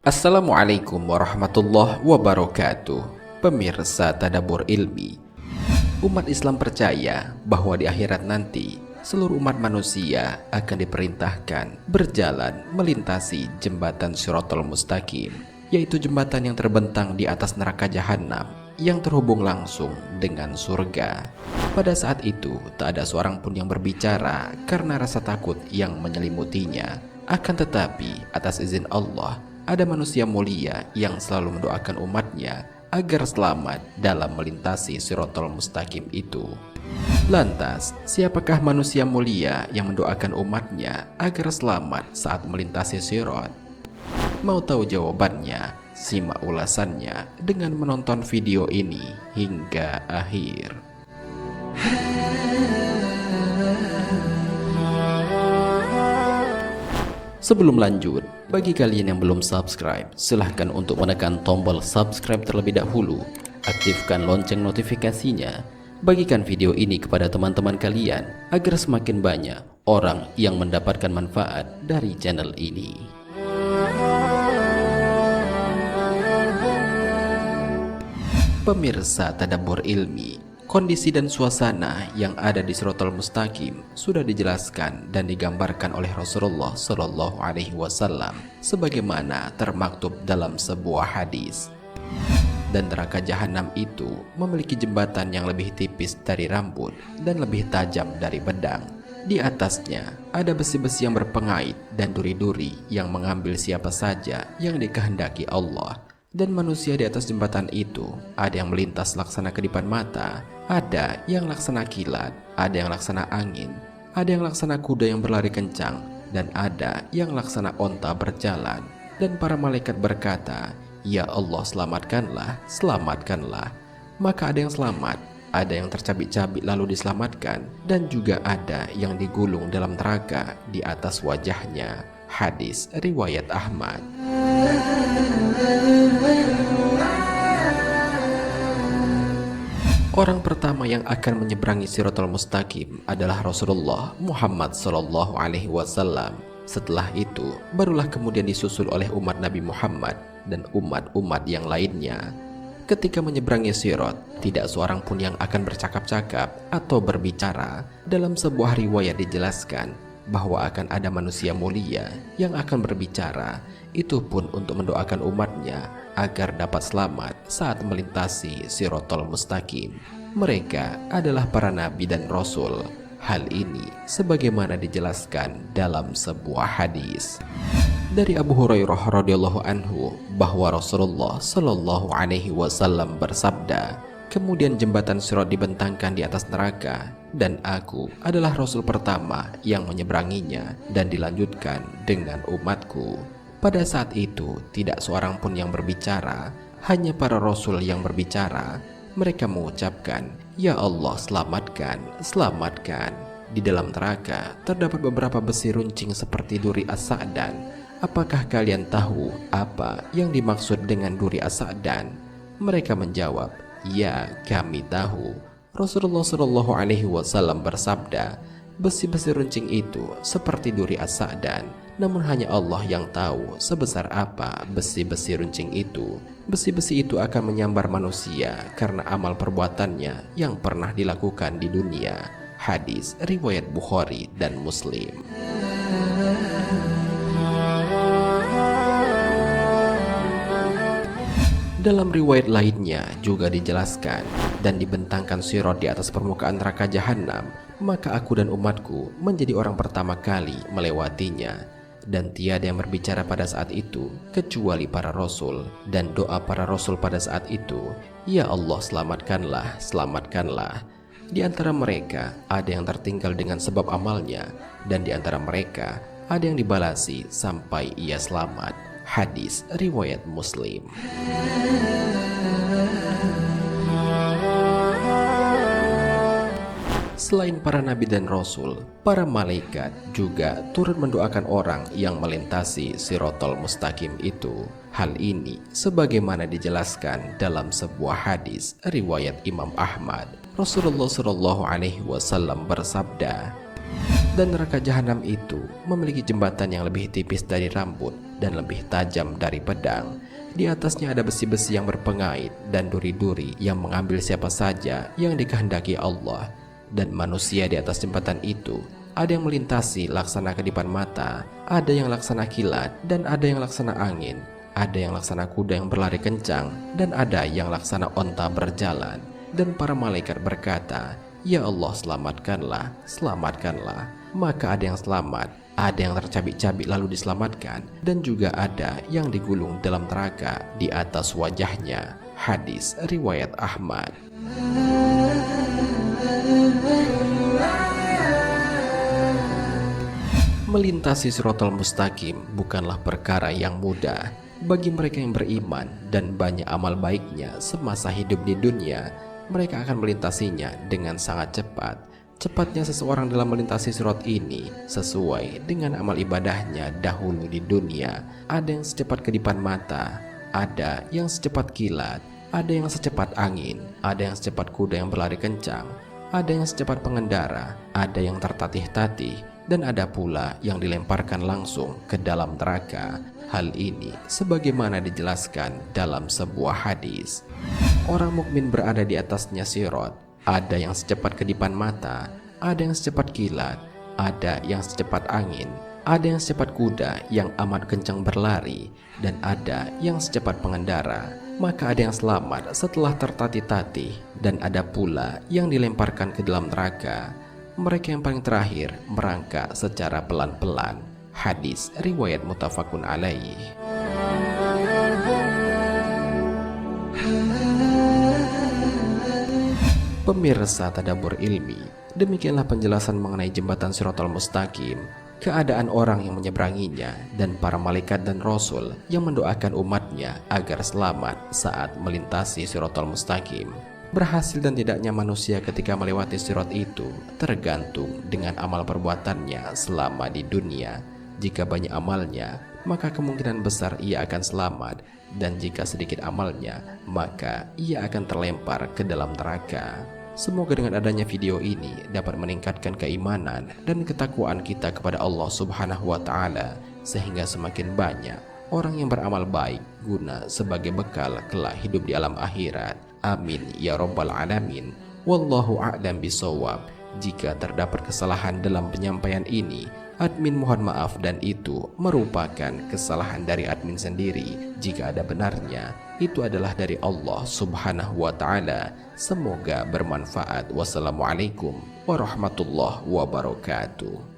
Assalamualaikum warahmatullahi wabarakatuh. Pemirsa Tadabbur Ilmi, umat Islam percaya bahwa di akhirat nanti seluruh umat manusia akan diperintahkan berjalan melintasi jembatan Shiratal Mustaqim, yaitu jembatan yang terbentang di atas neraka jahanam yang terhubung langsung dengan surga. Pada saat itu tak ada seorang pun yang berbicara karena rasa takut yang menyelimutinya. Akan tetapi atas izin Allah, ada manusia mulia yang selalu mendoakan umatnya agar selamat dalam melintasi Shiratal Mustaqim itu. Lantas, siapakah manusia mulia yang mendoakan umatnya agar selamat saat melintasi Sirat? Mau tahu jawabannya? Simak ulasannya dengan menonton video ini hingga akhir. Sebelum lanjut, bagi kalian yang belum subscribe, silahkan untuk menekan tombol subscribe terlebih dahulu. Aktifkan lonceng notifikasinya. Bagikan video ini kepada teman-teman kalian agar semakin banyak orang yang mendapatkan manfaat dari channel ini. Pemirsa Tadabbur Ilmi, kondisi dan suasana yang ada di Shiratal Mustaqim sudah dijelaskan dan digambarkan oleh Rasulullah Shallallahu Alaihi Wasallam sebagaimana termaktub dalam sebuah hadis. Dan neraka jahanam itu memiliki jembatan yang lebih tipis dari rambut dan lebih tajam dari pedang. Di atasnya ada besi-besi yang berpengait dan duri-duri yang mengambil siapa saja yang dikehendaki Allah. Dan manusia di atas jembatan itu ada yang melintas laksana kedipan mata, ada yang laksana kilat, ada yang laksana angin, ada yang laksana kuda yang berlari kencang, dan ada yang laksana onta berjalan. Dan para malaikat berkata, "Ya Allah, selamatkanlah, selamatkanlah." Maka ada yang selamat, ada yang tercabik-cabik lalu diselamatkan, dan juga ada yang digulung dalam neraka di atas wajahnya. Hadis riwayat Ahmad. Orang pertama yang akan menyeberangi Shiratal Mustaqim adalah Rasulullah Muhammad Sallallahu Alaihi Wasallam. Setelah itu, barulah kemudian disusul oleh umat Nabi Muhammad dan umat-umat yang lainnya. Ketika menyeberangi Sirat, tidak seorang pun yang akan bercakap-cakap atau berbicara. Dalam sebuah riwayat dijelaskan bahwa akan ada manusia mulia yang akan berbicara, itu pun untuk mendoakan umatnya agar dapat selamat saat melintasi Shiratal Mustaqim. Mereka adalah para nabi dan rasul. Hal ini sebagaimana dijelaskan dalam sebuah hadis dari Abu Hurairah radhiyallahu anhu bahwa Rasulullah Shallallahu Alaihi Wasallam bersabda, "Kemudian jembatan Sirat dibentangkan di atas neraka, dan aku adalah Rasul pertama yang menyeberanginya, dan dilanjutkan dengan umatku." Pada saat itu tidak seorang pun yang berbicara, hanya para Rasul yang berbicara. Mereka mengucapkan, "Ya Allah, selamatkan, selamatkan." Di dalam neraka terdapat beberapa besi runcing seperti duri as-sa'dan. Apakah kalian tahu apa yang dimaksud dengan duri as-sa'dan? Mereka menjawab, "Ya, kami tahu." Rasulullah Shallallahu Alaihi Wasallam bersabda, "Besi-besi runcing itu seperti duri as-sa'dan, namun hanya Allah yang tahu sebesar apa besi-besi runcing itu. Besi-besi itu akan menyambar manusia karena amal perbuatannya yang pernah dilakukan di dunia." Hadis riwayat Bukhari dan Muslim. Dalam riwayat lainnya juga dijelaskan, "Dan dibentangkan Sirat di atas permukaan neraka jahanam, maka aku dan umatku menjadi orang pertama kali melewatinya. Dan tiada yang berbicara pada saat itu kecuali para rasul, dan doa para rasul pada saat itu, 'Ya Allah, selamatkanlah, selamatkanlah.' Di antara mereka ada yang tertinggal dengan sebab amalnya, dan di antara mereka ada yang dibalasi sampai ia selamat." Hadis riwayat Muslim. Selain para nabi dan rasul, para malaikat juga turut mendoakan orang yang melintasi Shiratal Mustaqim itu. Hal ini sebagaimana dijelaskan dalam sebuah hadis riwayat Imam Ahmad. Rasulullah Shallallahu Alaihi Wasallam bersabda, Dan neraka jahanam itu memiliki jembatan yang lebih tipis dari rambut dan lebih tajam dari pedang. Di atasnya ada besi-besi yang berpengait dan duri-duri yang mengambil siapa saja yang dikehendaki Allah. Dan manusia di atas jembatan itu ada yang melintasi laksana kedipan mata, ada yang laksana kilat, dan ada yang laksana angin. Ada yang laksana kuda yang berlari kencang, dan ada yang laksana onta berjalan. Dan para malaikat berkata, "Ya Allah, selamatkanlah, selamatkanlah." Maka ada yang selamat, ada yang tercabik-cabik lalu diselamatkan, dan juga ada yang digulung dalam neraka di atas wajahnya. Hadis riwayat Ahmad. Melintasi Shiratal Mustaqim bukanlah perkara yang mudah bagi mereka yang beriman dan banyak amal baiknya semasa hidup di dunia. Mereka akan melintasinya dengan sangat cepat. Cepatnya seseorang dalam melintasi sirat ini sesuai dengan amal ibadahnya dahulu di dunia. Ada yang secepat kedipan mata, ada yang secepat kilat, ada yang secepat angin, ada yang secepat kuda yang berlari kencang, ada yang secepat pengendara, ada yang tertatih-tatih, dan ada pula yang dilemparkan langsung ke dalam neraka. Hal ini sebagaimana dijelaskan dalam sebuah hadis. Orang mukmin berada di atasnya sirat. Ada yang secepat kedipan mata, ada yang secepat kilat, ada yang secepat angin, ada yang secepat kuda yang amat kencang berlari, dan ada yang secepat pengendara. Maka ada yang selamat setelah tertatih-tatih, dan ada pula yang dilemparkan ke dalam neraka. Mereka yang paling terakhir merangkak secara pelan-pelan. Hadis riwayat muttafaqun alaih. Pemirsa Tadabbur Ilmi, demikianlah penjelasan mengenai jembatan Shiratal Mustaqim, keadaan orang yang menyeberanginya, dan para malaikat dan rasul yang mendoakan umatnya agar selamat saat melintasi Shiratal Mustaqim. Berhasil dan tidaknya manusia ketika melewati sirat itu tergantung dengan amal perbuatannya selama di dunia. Jika banyak amalnya, maka kemungkinan besar ia akan selamat, dan jika sedikit amalnya, maka ia akan terlempar ke dalam neraka. Semoga dengan adanya video ini dapat meningkatkan keimanan dan ketakwaan kita kepada Allah Subhanahu wa Ta'ala, sehingga semakin banyak orang yang beramal baik guna sebagai bekal kelak hidup di alam akhirat. Amin ya Rabbal Alamin. Wallahu a'lam bishawab. Jika terdapat kesalahan dalam penyampaian ini, admin mohon maaf, dan itu merupakan kesalahan dari admin sendiri. Jika ada benarnya, itu adalah dari Allah Subhanahu wa Ta'ala. Semoga bermanfaat. Wassalamualaikum warahmatullahi wabarakatuh.